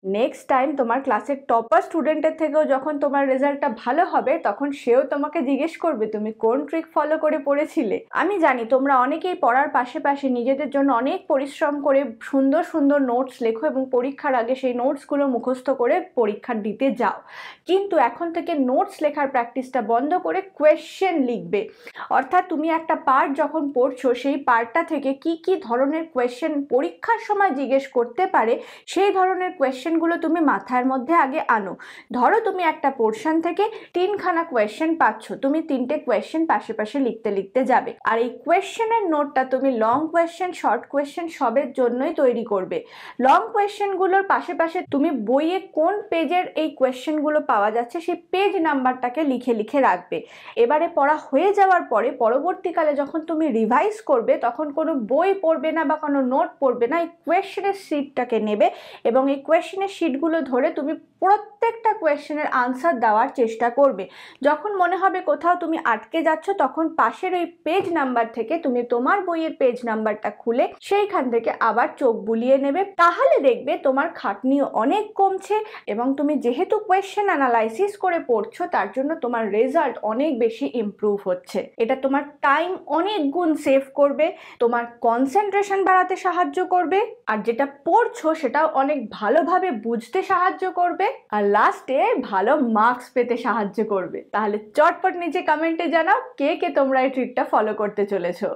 Next time তোমার ক্লাসের topper স্টুডেন্টের থেকেও যখন তোমার রেজাল্টটা ভালো হবে, তখন সেও তোমাকে জিজ্ঞেস করবে তুমি কোন ট্রিক ফলো করে পড়েছিলে। আমি জানি তোমরা অনেকেই পড়ার পাশে নিজেদের জন্য অনেক পরিশ্রম করে সুন্দর সুন্দর নোটস লেখো এবং পরীক্ষার আগে সেই নোটসগুলো মুখস্থ করে পরীক্ষা দিতে যাও, কিন্তু এখন থেকে নোটস লেখার প্র্যাকটিসটা বন্ধ করে কোয়েশ্চেন লিখবে। অর্থাৎ তুমি একটা পার্ট যখন পড়ছো, সেই পার্টটা থেকে কি কি ধরনের কোয়েশ্চেন পরীক্ষার সময় জিজ্ঞেস করতে পারে সেই ধরনের কোয়েশ্চেনগুলো তুমি মাথার মধ্যে আগে আনো। ধরো তুমি একটা পোর্শন থেকে 3খানা কোয়েশ্চেন পাচ্ছ, তুমি 3টে কোয়েশ্চেন পাশে লিখতে লিখতে যাবে। আর এই কোয়েশ্চেনের নোটটা তুমি লং কোয়েশ্চেন, শর্ট কোয়েশ্চেন সবের জন্যই তৈরি করবে। লং কোয়েশ্চেনগুলোর পাশে তুমি বইয়ে কোন পেজের এই কোয়েশ্চেনগুলো পাওয়া যাচ্ছে সেই পেজ নাম্বারটাকে লিখে লিখে রাখবে। এবারে পড়া হয়ে যাওয়ার পরে পরবর্তীকালে যখন তুমি রিভাইজ করবে, তখন কোনো বই পড়বে না বা কোনো নোট পড়বে না, এই কোয়েশ্চেনের শিটটাকে নেবে এবং এই কোয়েশ্চেনের শিটগুলো ধরে তুমি প্রত্যেকটা কোয়েশ্চেনের আনসার দেওয়ার চেষ্টা করবে। যখন মনে হবে কোথাও তুমি আটকে যাচ্ছ, তখন পাশের ওই পেজ নাম্বার থেকে তুমি তোমার বইয়ের পেজ নাম্বারটা খুলে সেইখান থেকে আবার চোখ বুলিয়ে নেবে। তাহলে দেখবে তোমার খাটনিও অনেক কমছে এবং তুমি যেহেতু কোয়েশ্চেন অ্যানালাইসিস করে পড়ছো, তার জন্য তোমার রেজাল্ট অনেক বেশি ইমপ্রুভ হচ্ছে। এটা তোমার টাইম অনেক গুণ সেভ করবে, তোমার কনসেন্ট্রেশন বাড়াতে সাহায্য করবে, আর যেটা পড়ছো সেটাও অনেক ভালোভাবে বুঝতে সাহায্য করবে, আর লাস্টে ভালো মার্কস পেতে সাহায্য করবে। তাহলে চটপট নিচে কমেন্টে জানাও কে কে তোমরা এই ট্রিকটা ফলো করতে চলেছো।